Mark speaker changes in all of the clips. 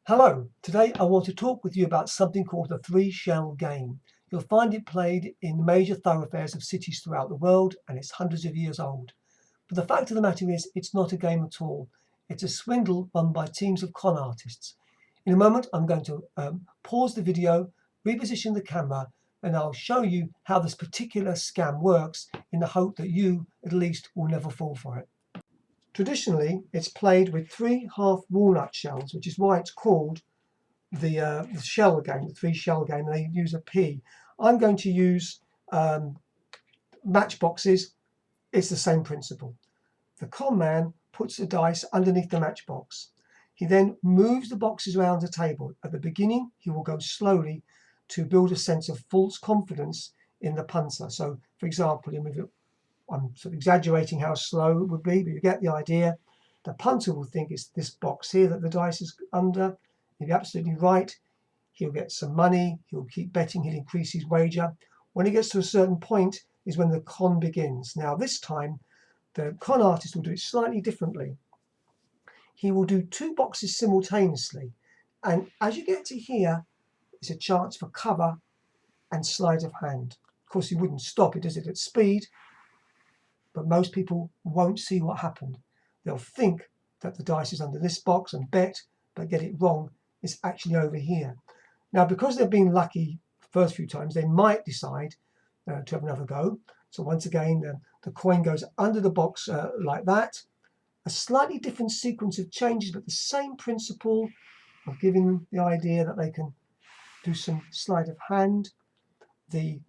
Speaker 1: Hello, today I want to talk with you about something called the three-shell game. You'll find it played in major thoroughfares of cities throughout the world, and it's hundreds of years old. But the fact of the matter is, it's not a game at all. It's a swindle run by teams of con artists. In a moment, I'm going to pause the video, reposition the camera, and I'll show you how this particular scam works in the hope that you, at least, will never fall for it. Traditionally, it's played with three half walnut shells, which is why it's called the shell game, the three-shell game. They use a P. I'm going to use matchboxes. It's the same principle. The con man puts the dice underneath the matchbox. He then moves the boxes around the table. At the beginning, he will go slowly to build a sense of false confidence in the punter. So, for example, I'm sort of exaggerating how slow it would be, but you get the idea. The punter will think it's this box here that the dice is under. If you're absolutely right, he'll get some money, he'll keep betting, he'll increase his wager. When he gets to a certain point is when the con begins. Now this time, the con artist will do it slightly differently. He will do two boxes simultaneously, and as you get to here, it's a chance for cover and sleight of hand. Of course, he wouldn't stop, he does it at speed, but most people won't see what happened. They'll think that the dice is under this box and bet, but get it wrong. It's actually over here. Now, because they've been lucky the first few times, they might decide to have another go. So once again, the coin goes under the box like that. A slightly different sequence of changes, but the same principle of giving them the idea that they can do some sleight of hand. The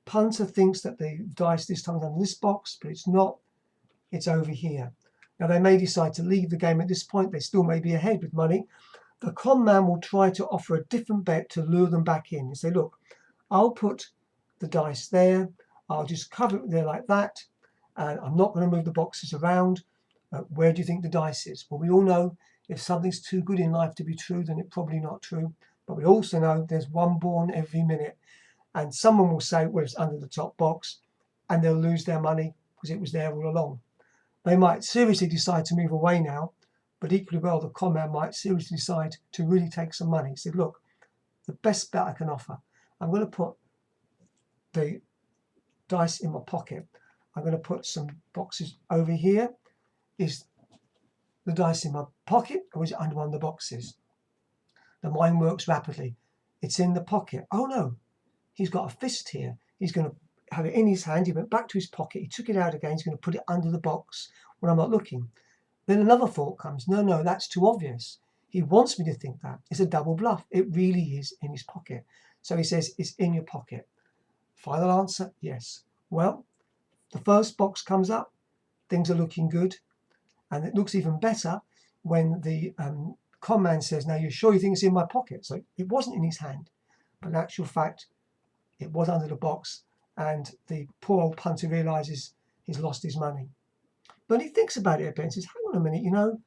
Speaker 1: punter thinks that the dice this time is under this box, but it's not. It's over here. Now they may decide to leave the game at this point. They still may be ahead with money. The con man will try to offer a different bet to lure them back in. He say, look, I'll put the dice there. I'll just cover it there like that. And I'm not going to move the boxes around. Where do you think the dice is? Well, we all know if something's too good in life to be true, then it's probably not true. But we also know there's one born every minute. And someone will say, well, it's under the top box, and they'll lose their money because it was there all along. They might seriously decide to move away now, but equally well, the con man might seriously decide to really take some money. He said, look, the best bet I can offer, I'm going to put the dice in my pocket. I'm going to put some boxes over here. Is the dice in my pocket, or is it under one of the boxes? The mind works rapidly. It's in the pocket. Oh no. He's got a fist here. He's going to have it in his hand. He went back to his pocket. He took it out again. He's going to put it under the box when I'm not looking. Then another thought comes. No, that's too obvious. He wants me to think that. It's a double bluff. It really is in his pocket. So he says, it's in your pocket. Final answer, yes. Well, the first box comes up. Things are looking good. And it looks even better when the con man says, now you're sure you think it's in my pocket? So it wasn't in his hand. But in actual fact, it was under the box, and the poor old punter realizes he's lost his money. But he thinks about it a bit and says, hang on a minute,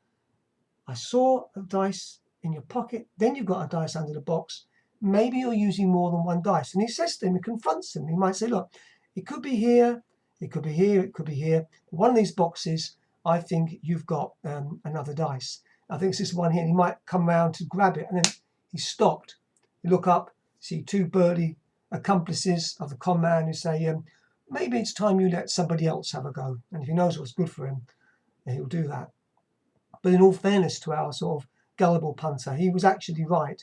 Speaker 1: I saw a dice in your pocket, then you've got a dice under the box. Maybe you're using more than one dice. And he says to him, he confronts him. He might say, look, it could be here, it could be here, it could be here. One of these boxes, I think you've got another dice. I think it's this one here. And he might come round to grab it, and then he's stopped. You look up, see two burly accomplices of the con man who say, maybe it's time you let somebody else have a go. And if he knows what's good for him, then he'll do that. But in all fairness to our sort of gullible punter, he was actually right.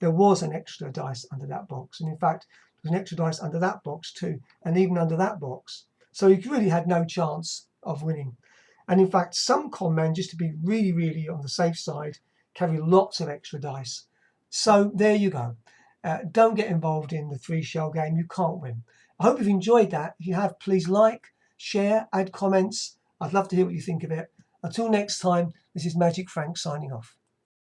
Speaker 1: There was an extra dice under that box. And in fact, there was an extra dice under that box too, and even under that box. So he really had no chance of winning. And in fact, some con men, just to be really, really on the safe side, carry lots of extra dice. So there you go. Don't get involved in the three-shell game. You can't win. I hope you've enjoyed that. If you have, please like, share, add comments. I'd love to hear what you think of it. Until next time, this is Magic Frank signing off.